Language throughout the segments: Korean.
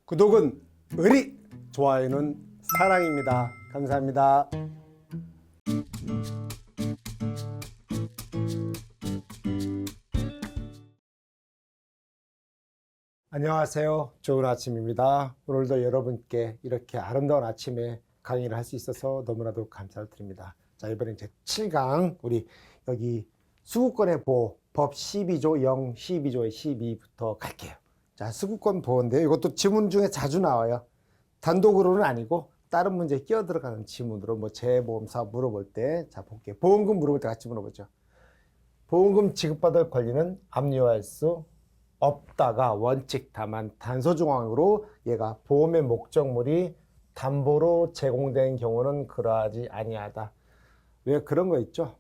구독은 의리, 좋아요는 사랑입니다. 감사합니다. 안녕하세요. 좋은 아침입니다. 오늘도 여러분께 이렇게 아름다운 아침에 강의를 할 수 있어서 너무나도 감사를 드립니다. 자, 이번엔 제 7강, 우리 여기 수구권의 보호, 법 12조 0, 12조의 12부터 갈게요. 자, 수구권 보호인데 이것도 지문 중에 자주 나와요. 단독으로는 아니고 다른 문제에 끼어 들어가는 지문으로 뭐 재보험사 물어볼 때, 자, 볼게요. 보험금 물어볼 때 같이 물어보죠. 보험금 지급받을 권리는 압류할 수 없다가 원칙, 다만 단서 조항으로 얘가 보험의 목적물이 담보로 제공된 경우는 그러하지 아니하다. 왜 그런 거 있죠?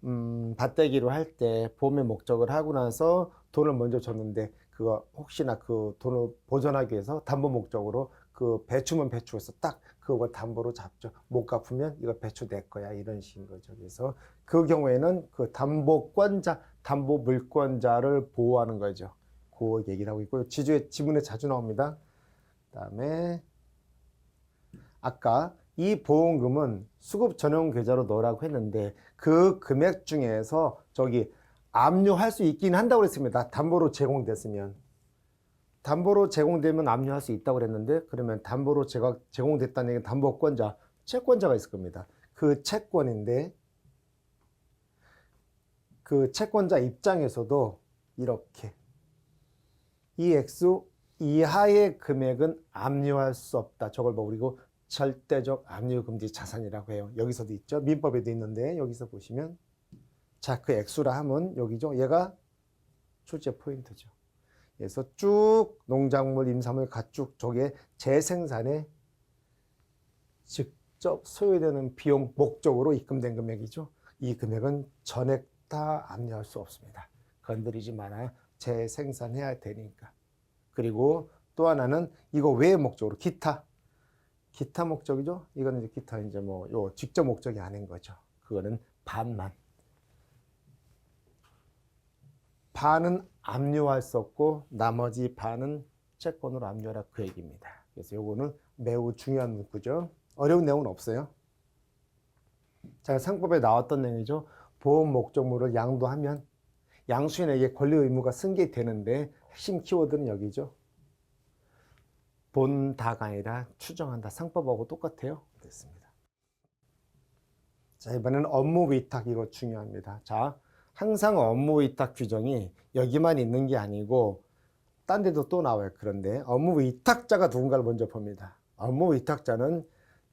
밭대기로 할 때 보험의 목적을 하고 나서 돈을 먼저 줬는데 그거 혹시나 그 돈을 보전하기 위해서 담보 목적으로 그 배추면 배추에서 딱 그걸 담보로 잡죠. 못 갚으면 이거 배추 내 거야, 이런 식인 거죠. 그래서 그 경우에는 그 담보권자, 담보 물권자를 보호하는 거죠. 그 얘기를 하고 있고요. 지문에 자주 나옵니다. 그다음에 아까 이 보험금은 수급 전용 계좌로 넣으라고 했는데 그 금액 중에서 저기 압류할 수 있긴 한다고 그랬습니다. 담보로 제공됐으면. 담보로 제공되면 압류할 수 있다고 그랬는데, 그러면 담보로 제공됐다는 얘기는 담보권자, 채권자가 있을 겁니다. 그 채권인데 그 채권자 입장에서도 이렇게 이 액수 이하의 금액은 압류할 수 없다. 저걸 뭐 그리고 절대적 압류금지 자산이라고 해요. 여기서도 있죠. 민법에도 있는데 여기서 보시면, 자, 그 액수라 하면 여기죠. 얘가 출제 포인트죠. 그래서 쭉 농작물, 임산물, 가축 저게 재생산에 직접 소요되는 비용 목적으로 입금된 금액이죠. 이 금액은 전액 다 압류할 수 없습니다. 건드리지 말아요. 재생산해야 되니까. 그리고 또 하나는 이거 외의 목적으로 기타 목적이죠. 이거는 이제 기타 이제 뭐 요 직접 목적이 아닌 거죠. 그거는 반은 압류할 수 없고 나머지 반은 채권으로 압류하라, 그 얘기입니다. 그래서 요거는 매우 중요한 문구죠. 어려운 내용은 없어요. 자, 상법에 나왔던 내용이죠. 보험 목적물을 양도하면 양수인에게 권리 의무가 승계되는데 핵심 키워드는 여기죠. 본다가 아니라 추정한다. 상법하고 똑같아요. 됐습니다. 자, 이번에는 업무 위탁, 이거 중요합니다. 자, 항상 업무 위탁 규정이 여기만 있는 게 아니고 딴 데도 또 나와요. 그런데 업무 위탁자가 누군가를 먼저 봅니다. 업무 위탁자는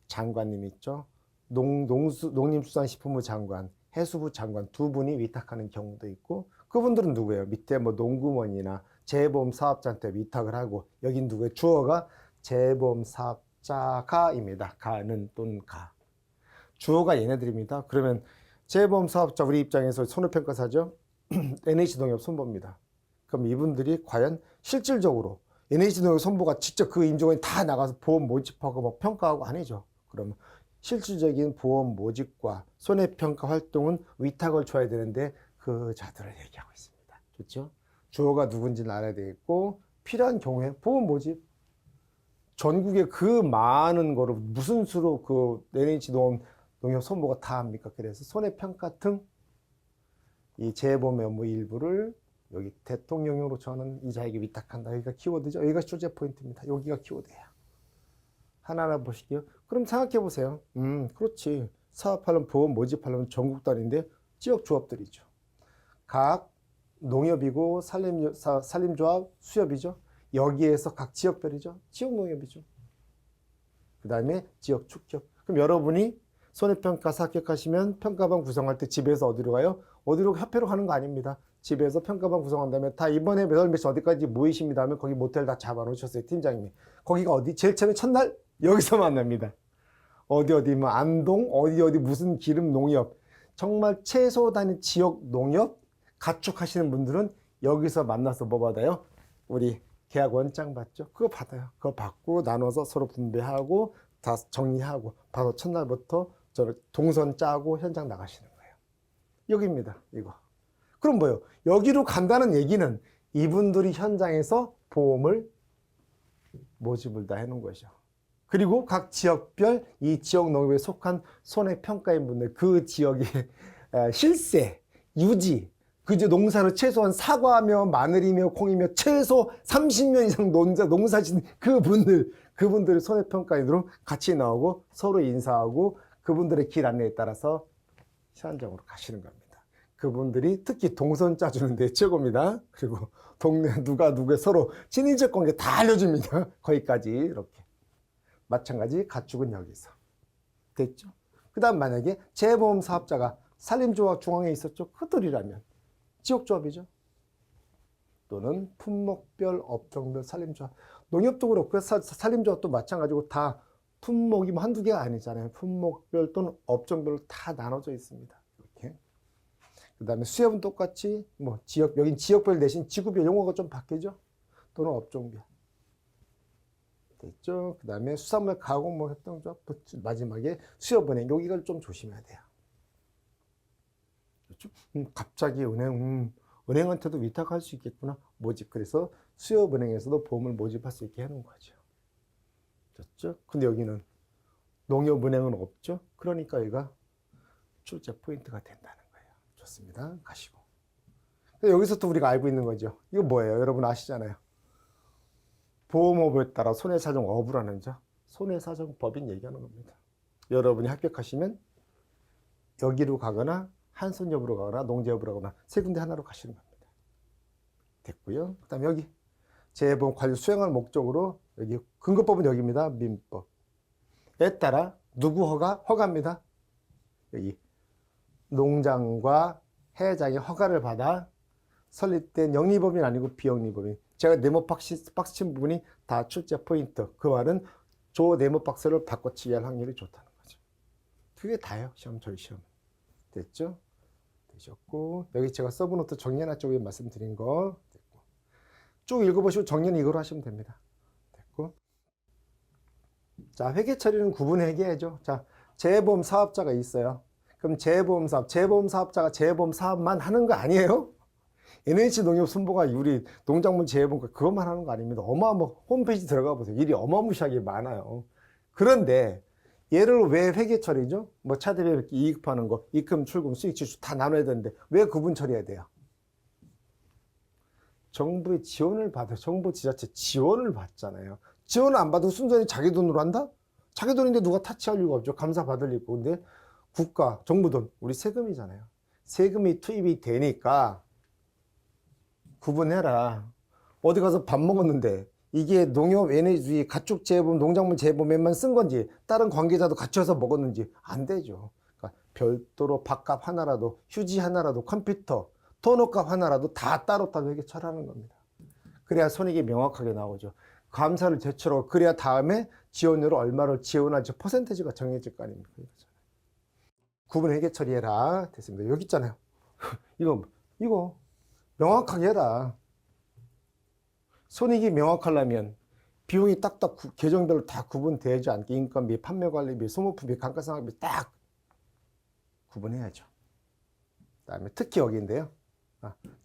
장관님 있죠. 농림수산식품부 장관, 해수부 장관 두 분이 위탁하는 경우도 있고, 그분들은 누구예요? 밑에 뭐 농구원이나 재보험 사업자한테 위탁을 하고, 여긴 누구예요? 주어가 재보험 사업자가입니다. 가는 또는 가. 주어가 얘네들입니다. 그러면 재보험 사업자 우리 입장에서 손해평가사죠. NH농협 손보입니다. 그럼 이분들이 과연 실질적으로 NH농협 손보가 직접 그 임직원이 다 나가서 보험 모집하고 뭐 평가하고 아니죠. 그러면 실질적인 보험 모집과 손해평가 활동은 위탁을 줘야 되는데 그 자들을 얘기하고 있습니다. 좋죠? 주어가 누군지는 알아야 되겠고, 필요한 경우에 보험 모집, 전국에 그 많은 거를 무슨 수로 그 NH농협 손보가 다 합니까? 그래서 손해평가 등 이 재보험 업무 일부를 여기 대통령령으로 정하는 이자에게 위탁한다. 여기가 키워드죠. 여기가 출제 포인트입니다. 여기가 키워드예요. 하나하나 보실게요. 그럼 생각해 보세요. 그렇지. 사업하려면 보험 모집하려면 전국 단위인데 지역 조합들이죠. 각 농협이고 산림조합 수협이죠. 여기에서 각 지역별이죠. 지역 농협이죠. 그 다음에 지역 축협. 그럼 여러분이 손해평가사 합격하시면 평가반 구성할 때 집에서 어디로 가요? 어디로 협회로 가는 거 아닙니다. 집에서 평가반 구성한 다음에 다 이번에 몇 시 어디까지 모이십니다 하면 거기 모텔 다 잡아놓으셨어요. 팀장님이. 거기가 어디? 제일 처음에 첫날 여기서 만납니다. 어디 뭐 안동 어디 무슨 기름 농협, 정말 최소 단위 지역 농협 가축하시는 분들은 여기서 만나서 뭐 받아요? 우리 계약 원장 받죠. 그거 받아요. 그거 받고 나눠서 서로 분배하고 다 정리하고 바로 첫날부터 저 동선 짜고 현장 나가시는 거예요. 여기입니다. 이거. 그럼 뭐예요? 여기로 간다는 얘기는 이분들이 현장에서 보험을 모집을 다 해놓은 거죠. 그리고 각 지역별 이 지역 농협에 속한 손해평가인 분들 그 지역의 실세, 유지, 그저 농사를 최소한 사과며 마늘이며 콩이며 최소 30년 이상 농사짓는 그분들의 손해평가인으로 같이 나오고 서로 인사하고 그분들의 길 안내에 따라서 현장으로 가시는 겁니다. 그분들이 특히 동선 짜주는 데 최고입니다. 그리고 동네 누가 누구의 서로 친인척 관계 다 알려줍니다. 거기까지 이렇게. 마찬가지 가축은 여기서. 됐죠? 그 다음 만약에 재보험 사업자가 산림조합 중앙에 있었죠. 그들이라면 지역조합이죠. 또는 품목별, 업종별 산림조합. 농협도 그렇고 산림조합도 마찬가지고 다 품목이 뭐 한두 개가 아니잖아요. 품목별 또는 업종별로 다 나눠져 있습니다. 이렇게. 그 다음에 수협은 똑같이 뭐 지역, 여긴 지역별 대신 지구별 용어가 좀 바뀌죠. 또는 업종별. 됐죠? 그 다음에 수산물 가공뭐 협동조합, 마지막에 수협은행, 여기를 좀 조심해야 돼요. 그렇죠? 갑자기 은행한테도 위탁할 수 있겠구나. 모집. 그래서 수협은행에서도 보험을 모집할 수 있게 해놓은 거죠. 그렇죠? 근데 여기는 농협은행은 없죠? 그러니까 여기가 출제 포인트가 된다는 거예요. 좋습니다. 가시고. 여기서 또 우리가 알고 있는 거죠. 이거 뭐예요? 여러분 아시잖아요. 보험업에 따라 손해사정업이라는 자, 손해사정법인 얘기하는 겁니다. 여러분이 합격하시면 여기로 가거나 한손협으로 가거나 농지협으로 가거나 세 군데 하나로 가시는 겁니다. 됐고요. 그 다음에 여기 재보험 관리 수행할 목적으로 여기 근거법은 여기입니다. 민법에 따라 누구 허가입니다. 여기 농장과 해장의 허가를 받아 설립된 영리법인 아니고 비영리법인. 제가 네모 박스 친 부분이 다 출제 포인트. 그 말은 저 네모 박스를 바꿔치기 할 확률이 좋다는 거죠. 그게 다예요. 저희 시험. 됐죠? 되셨고, 여기 제가 서브노트 정리하나 쪽에 말씀드린 거 됐고. 쭉 읽어보시고 정리는 이걸로 하시면 됩니다. 됐고. 자, 회계 처리는 구분 회계죠. 자, 재보험 사업자가 있어요. 그럼 재보험 사업자가 재보험 사업만 하는 거 아니에요? NH 농협 순보가 우리 농작물 재보험 그것만 하는 거 아닙니다. 홈페이지 들어가 보세요. 일이 어마무시하게 많아요. 그런데 얘를 왜 회계 처리죠? 뭐 차대비 이익 파는 거, 입금, 출금, 수익, 지출 다 나눠야 되는데 왜 구분 처리해야 돼요? 정부의 지원을 받아요. 정부 지자체 지원을 받잖아요. 지원을 안 받으면 순전히 자기 돈으로 한다? 자기 돈인데 누가 타치할 이유가 없죠. 감사 받을 일 있고. 근데 국가, 정부 돈, 우리 세금이잖아요. 세금이 투입이 되니까 구분해라. 어디 가서 밥 먹었는데 이게 농협, NH, 가축 재보험, 농작물 재보험에만 쓴 건지 다른 관계자도 같이 와서 먹었는지 안 되죠. 그러니까 별도로 밥값 하나라도, 휴지 하나라도, 컴퓨터, 토너값 하나라도 다 따로따로 이렇게 처리하는 겁니다. 그래야 손익이 명확하게 나오죠. 감사를 제출하고 그래야 다음에 지원료를 얼마를 지원할지 퍼센테이지가 정해질 거 아닙니까? 구분 회계 처리해라. 됐습니다. 여기 있잖아요. 이거 명확하게 해라. 손익이 명확하려면 비용이 딱딱 계정별로 다 구분되지 않게 인건비, 판매관리비, 소모품비, 감가상각비 딱 구분해야죠. 그 다음에 특히 여기인데요.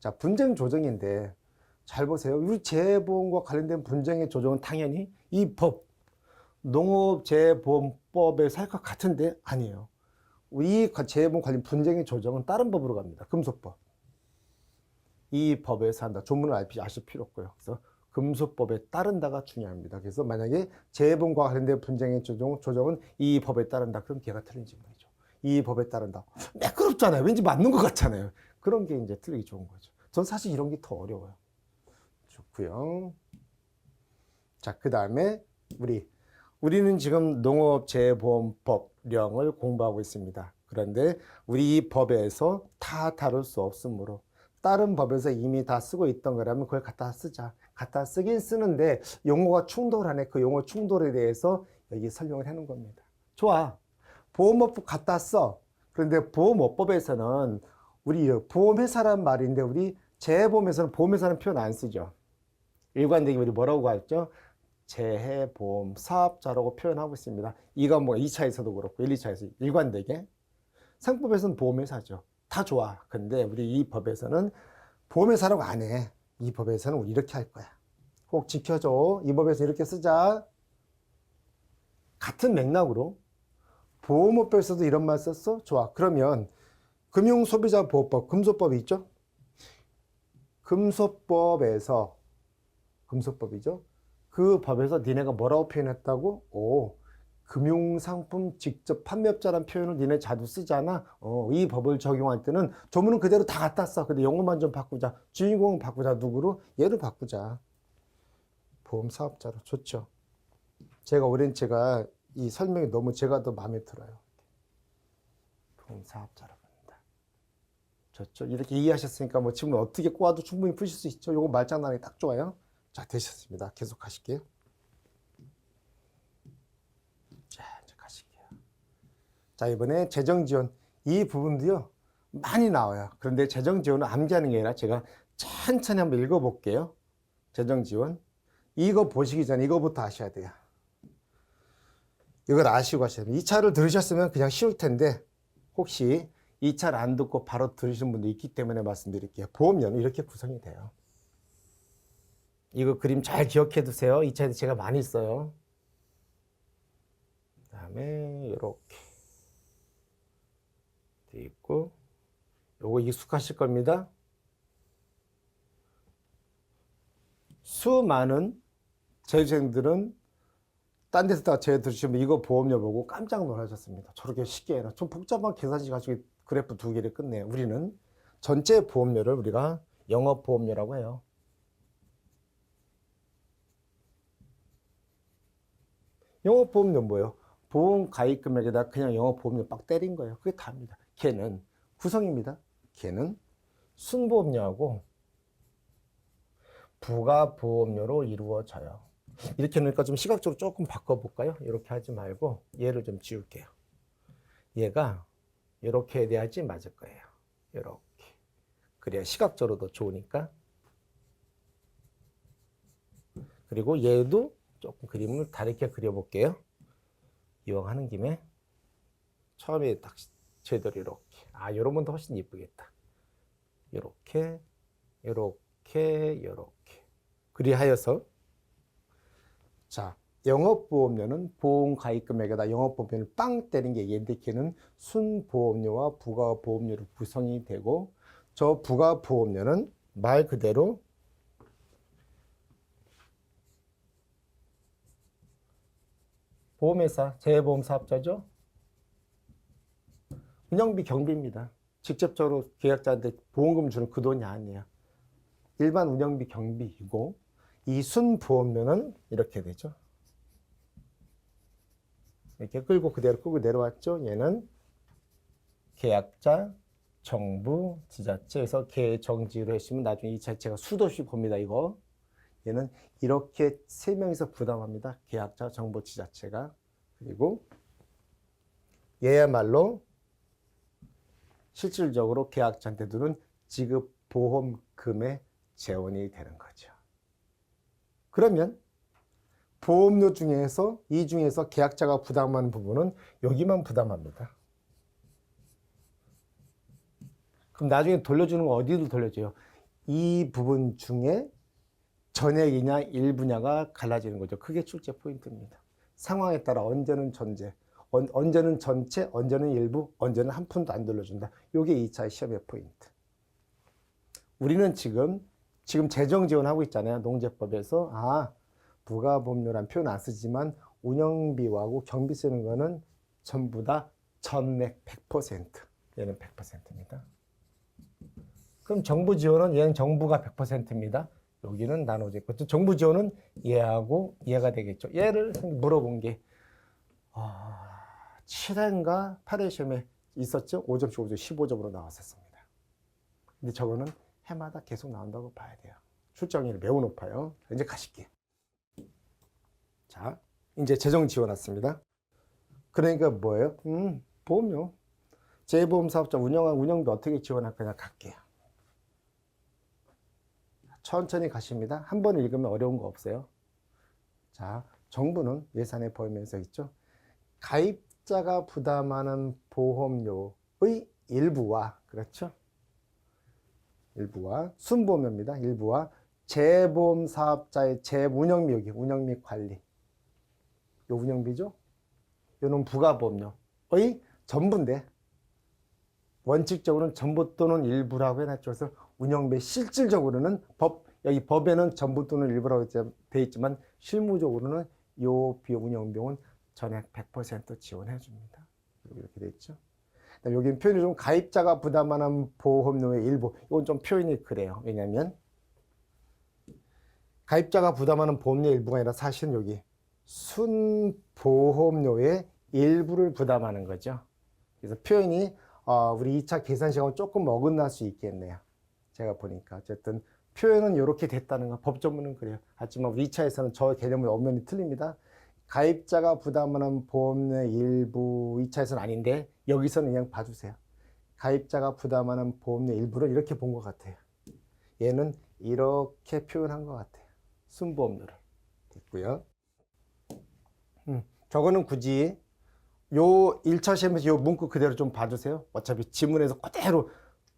자, 분쟁 조정인데 잘 보세요. 우리 재보험과 관련된 분쟁의 조정은 당연히 이 법, 농업재보험법에 살 것 같은데 아니에요. 이 재보험 관련 분쟁의 조정은 다른 법으로 갑니다. 금소법. 이 법에서 한다. 조문을 아실 필요 없고요. 그래서 금소법에 따른다가 중요합니다. 그래서 만약에 재보험과 관련된 분쟁의 조정은 이 법에 따른다. 그럼 걔가 틀린 질문이죠. 이 법에 따른다. 매끄럽잖아요. 왠지 맞는 것 같잖아요. 그런 게 이제 틀리기 좋은 거죠. 전 사실 이런 게 더 어려워요. 좋고요. 자, 그 다음에 우리는 지금 농업재보험법령을 공부하고 있습니다. 그런데 우리 이 법에서 다 다룰 수 없으므로 다른 법에서 이미 다 쓰고 있던 거라면 그걸 갖다 쓰자. 갖다 쓰긴 쓰는데 용어가 충돌하네. 그 용어 충돌에 대해서 여기 설명을 해놓은 겁니다. 좋아. 보험업법 갖다 써. 그런데 보험업법에서는 우리 보험회사란 말인데 우리 재보험에서는 보험회사라는 표현 안 쓰죠. 일관되게 우리 뭐라고 하죠? 재해보험 사업자라고 표현하고 있습니다. 이거 뭐 2차에서도 그렇고 1, 2차에서 일관되게. 상법에서는 보험회사죠. 다 좋아. 근데 우리 이 법에서는 보험회사라고 안 해. 이 법에서는 우리 이렇게 할 거야. 꼭 지켜줘. 이 법에서 이렇게 쓰자. 같은 맥락으로 보험업법에서도 이런 말 썼어? 좋아. 그러면 금융소비자보호법, 금소법이 있죠? 금소법이죠. 그 법에서 니네가 뭐라고 표현했다고? 오, 금융상품 직접 판매업자라는 표현을 니네 자주 쓰잖아. 이 법을 적용할 때는 조문은 그대로 다 갖다 써. 근데 용어만 좀 바꾸자. 주인공은 바꾸자. 누구로? 얘를 바꾸자. 보험사업자로. 좋죠. 제가 이 설명이 너무 제가 더 마음에 들어요. 보험사업자로 본다. 좋죠. 이렇게 이해하셨으니까 뭐 지금 어떻게 꼬아도 충분히 푸실 수 있죠. 요거 말장난이 딱 좋아요. 자, 되셨습니다. 계속 하실게요. 자, 이제 가실게요. 자, 이번에 재정지원. 이 부분도요, 많이 나와요. 그런데 재정지원은 암기하는 게 아니라 제가 천천히 한번 읽어볼게요. 재정지원. 이거 보시기 전에 이거부터 아셔야 돼요. 이걸 아시고 하셔야 돼요. 이 차를 들으셨으면 그냥 쉬울 텐데, 혹시 이 차를 안 듣고 바로 들으시는 분도 있기 때문에 말씀드릴게요. 보험료는 이렇게 구성이 돼요. 이거 그림 잘 기억해 두세요. 이 차에도 제가 많이 써요. 그 다음에 이렇게 돼 있고, 요거 익숙하실 겁니다. 수많은 재주생들은 딴 데서 제 들으시면 이거 보험료 보고 깜짝 놀라셨습니다. 저렇게 쉽게 해라. 좀 복잡한 계산식 가지고 그래프 두 개를 끝내요. 우리는 전체 보험료를 우리가 영업보험료라고 해요. 영업보험료 뭐예요? 보험 가입 금액에다 그냥 영업보험료 빡 때린 거예요. 그게 다입니다. 걔는 구성입니다. 걔는 순보험료하고 부가보험료로 이루어져요. 이렇게 놓으니까 좀 시각적으로 조금 바꿔볼까요? 이렇게 하지 말고 얘를 좀 지울게요. 얘가 이렇게 돼야지 맞을 거예요. 이렇게. 그래야 시각적으로도 좋으니까. 그리고 얘도 조금 그림을 다르게 그려볼게요. 이왕 하는 김에 처음에 딱 제대로 이렇게. 이런 분도 훨씬 이쁘겠다. 이렇게, 이렇게, 이렇게. 그리하여서 자, 영업보험료는 보험 가입 금액에다 영업보험료를 빵 때린 게 얘인데 걔는 순보험료와 부가보험료로 구성이 되고 저 부가보험료는 말 그대로 보험회사, 재보험사업자죠. 운영비 경비입니다. 직접적으로 계약자한테 보험금 주는 그 돈이 아니에요. 일반 운영비 경비이고 이 순보험료는 이렇게 되죠. 이렇게 끌고 그대로 끌고 내려왔죠. 얘는 계약자, 정부, 지자체에서 계정지로 했으면 나중에 이 자체가 수도 없이 봅니다. 이거. 얘는 이렇게 세 명이서 부담합니다. 계약자, 정부, 지자체가. 그리고 얘야말로 실질적으로 계약자한테 주는 지급 보험금의 재원이 되는 거죠. 그러면 보험료 중에서 이 중에서 계약자가 부담하는 부분은 여기만 부담합니다. 그럼 나중에 돌려주는 거 어디로 돌려줘요? 이 부분 중에 전액이냐 일부냐가 갈라지는 거죠. 그게 출제 포인트입니다. 상황에 따라 언제는 전제, 언제는 전체, 언제는 일부, 언제는 한 푼도 안 돌려준다. 이게 2차 시험의 포인트. 우리는 지금 재정 지원하고 있잖아요. 농재법에서. 부가보험료란 표현 안 쓰지만 운영비하고 경비 쓰는 거는 전부 다 전액 100%. 얘는 100%입니다. 그럼 정부 지원은 얘는 정부가 100%입니다. 여기는 나눠져 있고 정부 지원은 얘하고 얘가 되겠죠. 얘를 물어본 게 7회인가 8회 시험에 있었죠. 5점씩 5점 15점으로 나왔었습니다. 근데 저거는 해마다 계속 나온다고 봐야 돼요. 출제확률이 매우 높아요. 이제 가실게요. 자, 이제 재정 지원 왔습니다. 그러니까 뭐예요? 보험료. 재보험사업자 운영비 어떻게 지원할 거냐 갈게요. 천천히 가십니다. 한 번 읽으면 어려운 거 없어요. 자, 정부는 예산에 포함해서 있죠. 가입자가 부담하는 보험료의 일부와, 그렇죠? 일부와, 순보험료입니다. 일부와 재보험 사업자의 재운영비, 여기 운영비 관리. 요 운영비죠? 요는 부가보험료의 전부인데, 원칙적으로는 전부 또는 일부라고 해놨죠. 그래서 운영비 실질적으로는 여기 법에는 전부 또는 일부라고 되어 있지만 실무적으로는 요 비용 운영비용은 전액 100% 지원해 줍니다. 이렇게 되어 있죠. 여기는 표현이 좀 가입자가 부담하는 보험료의 일부. 이건 좀 표현이 그래요. 왜냐하면 가입자가 부담하는 보험료의 일부가 아니라 사실은 여기 순보험료의 일부를 부담하는 거죠. 그래서 표현이 우리 2차 계산 시간하고 조금 어긋날 수 있겠네요. 제가 보니까 어쨌든 표현은 이렇게 됐다는 거, 법조문은 그래요. 하지만 우리 2차에서는 저 개념의 엄연히 틀립니다. 가입자가 부담하는 보험료의 일부 2차에서는 아닌데 여기서는 그냥 봐주세요. 가입자가 부담하는 보험료 일부를 이렇게 본 것 같아요. 얘는 이렇게 표현한 것 같아요. 순보험료를. 됐고요. 저거는 굳이 요 1차 시험에서 요 문구 그대로 좀 봐주세요. 어차피 지문에서 그대로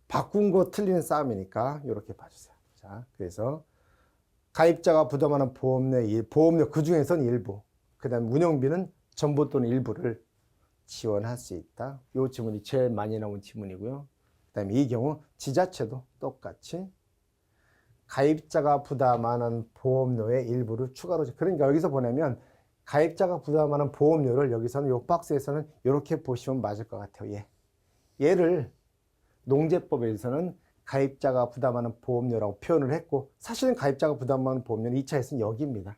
바꾼 거 틀리는 싸움이니까 이렇게 봐주세요. 자, 그래서 가입자가 부담하는 보험료 그 중에서는 일부, 그 다음 운영비는 전부 또는 일부를 지원할 수 있다. 이 지문이 제일 많이 나온 지문이고요. 그 다음에 이 경우 지자체도 똑같이 가입자가 부담하는 보험료의 일부를 추가로, 그러니까 여기서 보내면 가입자가 부담하는 보험료를 여기서는 이 박스에서는 이렇게 보시면 맞을 것 같아요. 얘를 농재법에서는 가입자가 부담하는 보험료라고 표현을 했고, 사실은 가입자가 부담하는 보험료는 2차에서는 여기입니다.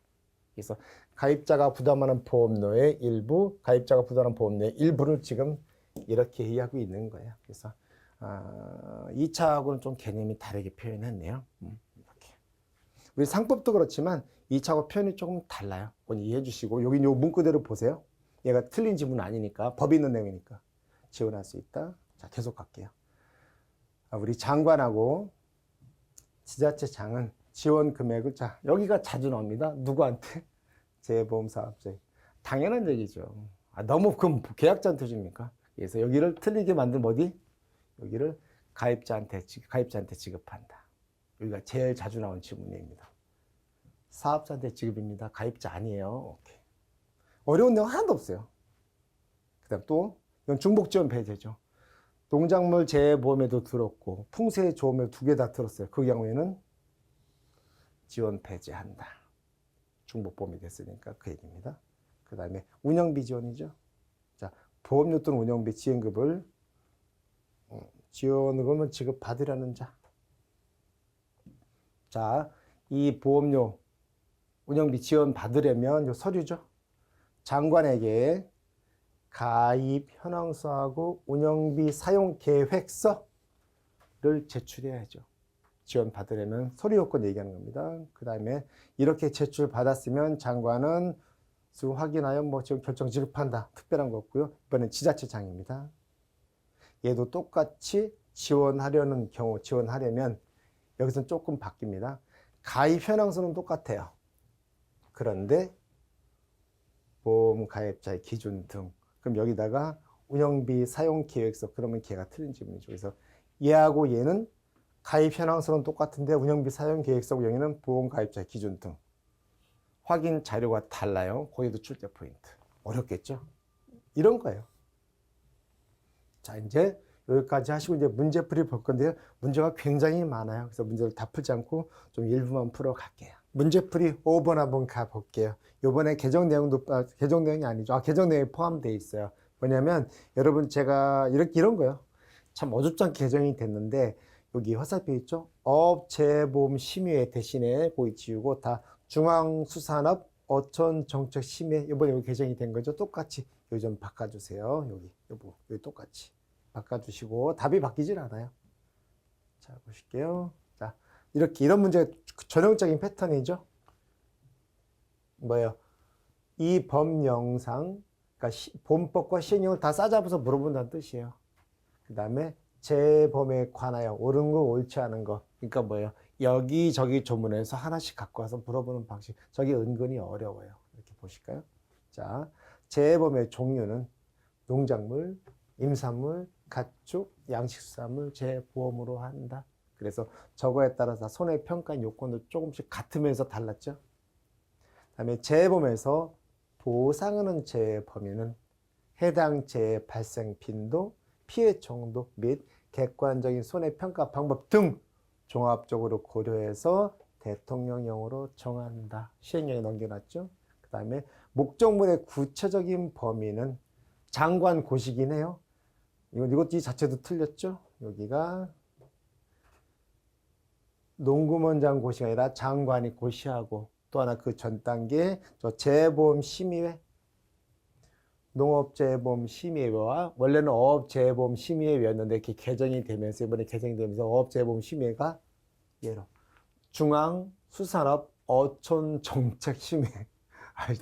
그래서 가입자가 부담하는 보험료의 일부, 가입자가 부담하는 보험료의 일부를 지금 이렇게 이해하고 있는 거예요. 그래서 2차하고는 좀 개념이 다르게 표현했네요. 이렇게. 우리 상법도 그렇지만 2차하고 표현이 조금 달라요. 그건 이해해 주시고, 여기 요 문구대로 보세요. 얘가 틀린 지문은 아니니까, 법이 있는 내용이니까 지원할 수 있다. 자, 계속 갈게요. 우리 장관하고 지자체장은 지원 금액을, 자, 여기가 자주 나옵니다. 누구한테? 재보험사업자에. 당연한 얘기죠. 너무 그럼 계약자한테 줍니까? 그래서 여기를 틀리게 만들면 어디? 여기를 가입자한테 지급한다. 여기가 제일 자주 나온 지문입니다. 사업자한테 지급입니다. 가입자 아니에요. 오케이. 어려운 내용 하나도 없어요. 그 다음 또 이건 중복지원 배제죠. 농작물 재보험에도 들었고 풍세조험에도 두 개 다 들었어요. 그 경우에는 지원 배제한다. 중복보험이 됐으니까 그 얘기입니다. 그 다음에 운영비 지원이죠. 자, 보험료 또는 운영비 지원금을 지원금을 지급받으려는 자. 자, 이 보험료 운영비 지원 받으려면 요 서류죠. 장관에게 가입 현황서하고 운영비 사용 계획서를 제출해야죠. 지원 받으려면 서류 요건 얘기하는 겁니다. 그 다음에 이렇게 제출 받았으면 장관은 확인하여 지금 결정 지급한다. 특별한 거 없고요. 이번엔 지자체장입니다. 얘도 똑같이 지원하려는 경우, 지원하려면 여기서는 조금 바뀝니다. 가입 현황서는 똑같아요. 그런데 보험 가입자의 기준 등, 그럼 여기다가 운영비 사용 계획서, 그러면 걔가 틀린 지문이죠. 그래서 얘하고 얘는 가입 현황서는 똑같은데 운영비 사용 계획서고 여기는 보험 가입자의 기준 등 확인 자료가 달라요. 거기도 출제 포인트. 어렵겠죠? 이런 거예요. 자, 이제 여기까지 하시고 이제 문제풀이 볼 건데요. 문제가 굉장히 많아요. 그래서 문제를 다 풀지 않고 좀 일부만 풀어 갈게요. 문제풀이 5번 한번 가볼게요. 요번에 개정 내용도, 개정 내용이 아니죠. 개정 내용이 포함되어 있어요. 뭐냐면 여러분 제가 이런 거예요. 참 어줍지 않게 개정이 됐는데 여기 화살표 있죠? 업재보험심의회 대신에 거기 지우고 다 중앙수산업 어촌정책심의회 이번에 여기 개정이 된 거죠. 똑같이 여기 좀 바꿔주세요. 여기 똑같이 바꿔주시고 답이 바뀌질 않아요. 자, 보실게요. 자, 이런 문제가 전형적인 패턴이죠. 뭐예요? 이 법령상, 그러니까 본법과 시행령을 다 싸잡아서 물어본다는 뜻이에요. 그 다음에 재범에 관하여 옳은 거 옳지 않은 거, 그러니까 뭐예요? 여기저기 조문에서 하나씩 갖고 와서 물어보는 방식. 저게 은근히 어려워요. 이렇게 보실까요? 자, 재범의 종류는 농작물, 임산물, 가축, 양식수산물, 재보험으로 한다. 그래서 저거에 따라서 손해평가 요건도 조금씩 같으면서 달랐죠. 다음에 재해범에서 보상하는 재해 범위는 해당 재해 발생 빈도, 피해 정도 및 객관적인 손해평가 방법 등 종합적으로 고려해서 대통령령으로 정한다. 시행령에 넘겨놨죠. 그 다음에 목적물의 구체적인 범위는 장관 고시긴 해요. 이것도 이 자체도 틀렸죠. 여기가 농구원장 고시가 아니라 장관이 고시하고, 또 하나 그 전 단계 저 재해보험심의회, 농업재해보험심의회와 원래는 어업재해보험심의회였는데 이렇게 개정이 되면서, 이번에 개정이 되면서 어업재해보험심의회가 예로 중앙수산업 어촌정책심의회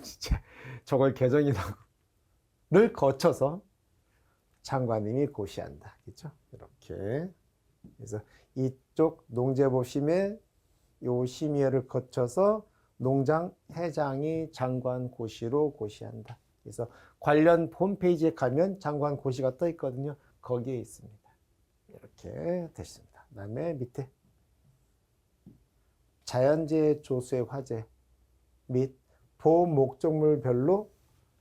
진짜 저걸 개정이라고 를 거쳐서 장관님이 고시한다. 그렇죠? 이렇게. 그래서 이쪽 농재보심의 요 심의회를 거쳐서 농장 회장이 장관 고시로 고시한다. 그래서 관련 홈페이지에 가면 장관 고시가 떠 있거든요. 거기에 있습니다. 이렇게 됐습니다. 그 다음에 밑에 자연재해 조수의 화재 및 보험 목적물별로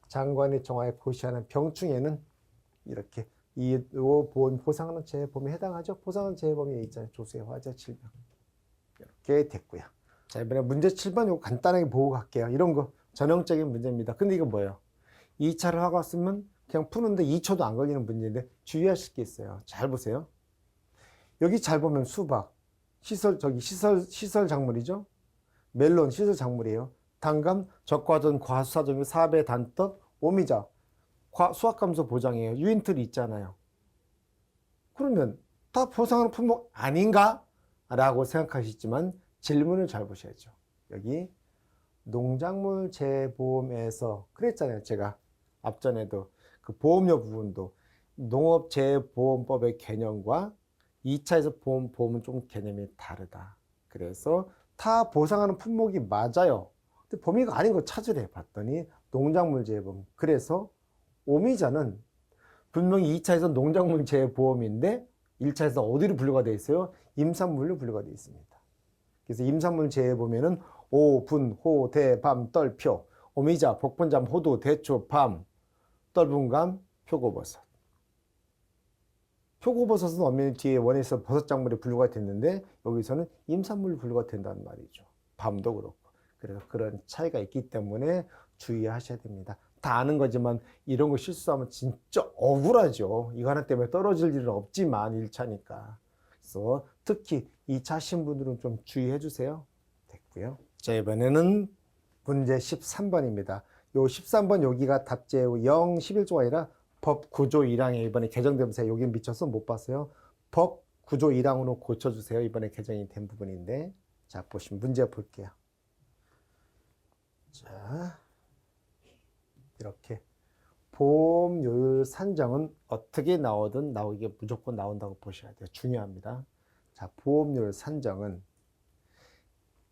장관이 정하여 고시하는 병충해는 이렇게 이 보험 보상하는 재해범위에 해당하죠. 보상하는 재해범위에 있잖아요. 조수의 화재, 질병. 이렇게 됐고요. 자, 이번에 문제 7번 이거 간단하게 보고 갈게요. 이런 거 전형적인 문제입니다. 근데 이거 뭐예요? 2차를 하고 왔으면 그냥 푸는데 2초도 안 걸리는 문제인데 주의하실 게 있어요. 잘 보세요. 여기 잘 보면 수박, 시설 작물이죠. 멜론 시설 작물이에요. 단감, 적과전, 과수사종류, 사배, 단떡, 오미자, 수확감소 보장이에요. 유인틀이 있잖아요. 그러면 다 보상하는 품목 아닌가? 라고 생각하시지만 질문을 잘 보셔야죠. 여기 농작물 재보험에서 그랬잖아요. 제가 앞전에도 그 보험료 부분도 농업재보험법의 개념과 2차에서 보험은 좀 개념이 다르다. 그래서 다 보상하는 품목이 맞아요. 근데 범위가 아닌 거 찾으래 봤더니 농작물 재보험. 그래서 오미자는 분명히 2차에서 농작물 재보험인데 1차에서 어디로 분류가 되어 있어요? 임산물로 분류가 되어 있습니다. 그래서 임산물 재보면은 오, 분, 호, 대, 밤, 떨, 표, 오미자, 복분잠, 호두, 대초, 밤, 떨분감, 표고버섯. 표고버섯은 엄밀히 뒤에 원에서 버섯작물에 분류가 됐는데 여기서는 임산물로 분류가 된다는 말이죠. 밤도 그렇고. 그래서 그런 차이가 있기 때문에 주의하셔야 됩니다. 다 아는 거지만 이런 거 실수하면 진짜 억울하죠. 이거 하나 때문에 떨어질 일은 없지만 1차니까. 그래서 특히 2차 하신 분들은 좀 주의해 주세요. 됐고요. 자, 이번에는 문제 13번입니다. 요 13번 여기가 답제후 0, 11조가 아니라 법 9조 1항에 이번에 개정되면서 여기 미쳐서 못 봤어요. 법 9조 1항으로 고쳐주세요. 이번에 개정이 된 부분인데. 자, 보시면 문제 볼게요. 자, 이렇게 보험료율 산정은 어떻게 나오든 나오게 무조건 나온다고 보셔야 돼요. 중요합니다. 자, 보험료율 산정은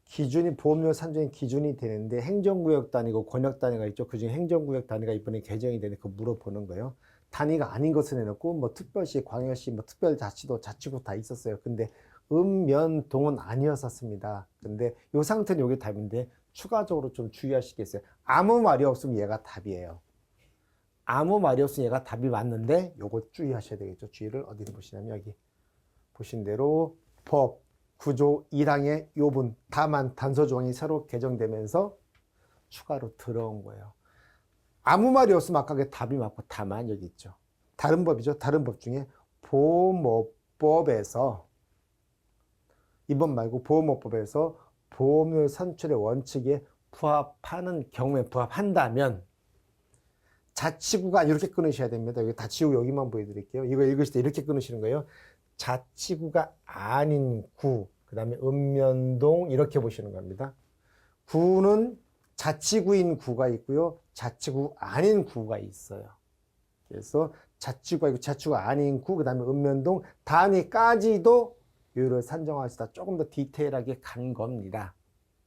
기준이 보험료 산정의 기준이 되는데 행정구역 단위고 권역 단위가 있죠. 그중에 행정구역 단위가 이번에 개정이 되니까 물어보는 거예요. 단위가 아닌 것을 해놓고 뭐 특별시, 광역시, 뭐 특별자치도, 자치구 다 있었어요. 근데 읍면동은 아니었었습니다. 근데 이 상태는 이게 답인데 추가적으로 좀 주의하시겠어요. 아무 말이 없으면 얘가 답이에요. 아무 말이 없으면 얘가 답이 맞는데 요거 주의하셔야 되겠죠. 주의를 어디서 보시냐면 여기 보신 대로 법 9조 1항의 요분 다만 단서 조항이 새로 개정되면서 추가로 들어온 거예요. 아무 말이 없으면 아까 그 답이 맞고 다만 여기 있죠. 다른 법이죠. 다른 법 중에 보험업법에서 이번 말고 보험업법에서 보험료 산출의 원칙에 부합하는 경우에 부합한다면 자치구가 이렇게 끊으셔야 됩니다. 여기 다 지우고 여기만 보여드릴게요. 이거 읽으실 때 이렇게 끊으시는 거예요. 자치구가 아닌 구, 그 다음에 읍면동 이렇게 보시는 겁니다. 구는 자치구인 구가 있고요. 자치구 아닌 구가 있어요. 그래서 자치구가 있고 자치구가 아닌 구, 그 다음에 읍면동 단위까지도 요율을 산정하시다 조금 더 디테일하게 간 겁니다.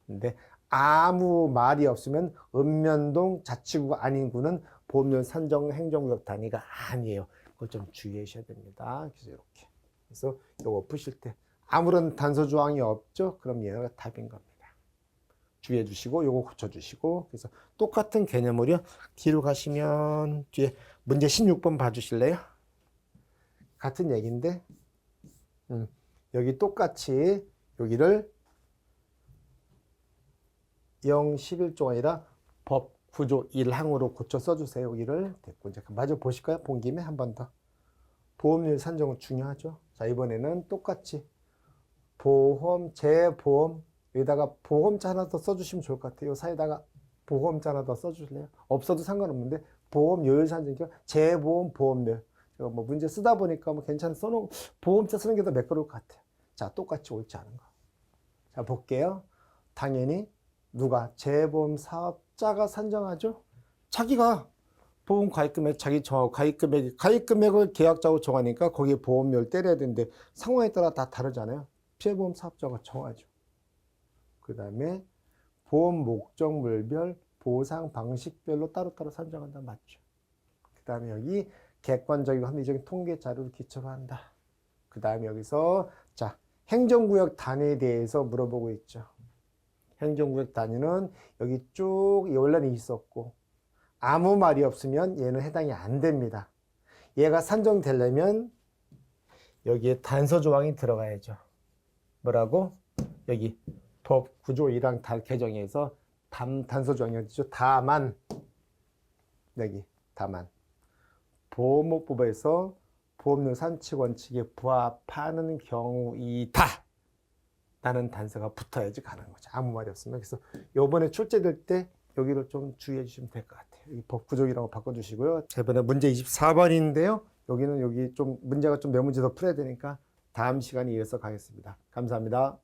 근데 아무 말이 없으면 읍면동 자치구가 아닌 구는 보험료 산정 행정구역 단위가 아니에요. 그걸 좀 주의하셔야 됩니다. 그래서 이렇게. 그래서 이거 푸실 때 아무런 단서 조항이 없죠? 그럼 얘가 답인 겁니다. 주의해 주시고 요거 고쳐 주시고. 그래서 똑같은 개념으로요. 뒤로 가시면 뒤에 문제 16번 봐 주실래요? 같은 얘기인데 여기 똑같이 여기를 0, 11조가 아니라 법 구조 1항으로 고쳐 써주세요. 여기를 됐고 이제 마저 보실까요? 본 김에 한 번 더. 보험료 산정은 중요하죠. 자, 이번에는 똑같이 보험, 재보험 여기다가 보험자 하나 더 써주시면 좋을 것 같아요. 이 사이에다가 보험자 하나 더 써주실래요? 없어도 상관없는데 보험 요율 산정, 재보험 보험료. 제가 뭐 문제 쓰다 보니까 뭐 괜찮은 써놓은 보험자 쓰는 게 더 매끄러울 것 같아요. 자, 똑같이 옳지 않은 거. 자, 볼게요. 당연히 누가 재보험 사업자가 산정하죠. 자기가 보험 가입금액 자기 정하고 가입금액을 계약자하고 정하니까 거기에 보험료를 때려야 되는데 상황에 따라 다 다르잖아요. 피해보험 사업자가 정하죠. 그 다음에 보험 목적물별 보상 방식별로 따로따로 산정한다. 맞죠? 그 다음에 여기 객관적이고 합리적인 통계 자료를 기초로 한다. 그 다음에 여기서 자 행정구역 단위에 대해서 물어보고 있죠. 행정구역 단위는 여기 쭉 원래는 있었고 아무 말이 없으면 얘는 해당이 안 됩니다. 얘가 산정되려면 여기에 단서 조항이 들어가야죠. 뭐라고? 여기 법 구조 1항 개정에서 단서 조항이 어디죠? 다만 여기 다만 보험업법에서 보험료 산칙 원칙에 부합하는 경우이다 라는 단서가 붙어야지 가는 거죠. 아무 말이 없으면. 그래서 요번에 출제될 때 여기를 좀 주의해 주시면 될 것 같아요. 이 법구조이라고 바꿔주시고요. 이번에 문제 24번인데요. 여기는 여기 좀 문제가 좀 몇 문제 더 풀어야 되니까 다음 시간에 이어서 가겠습니다. 감사합니다.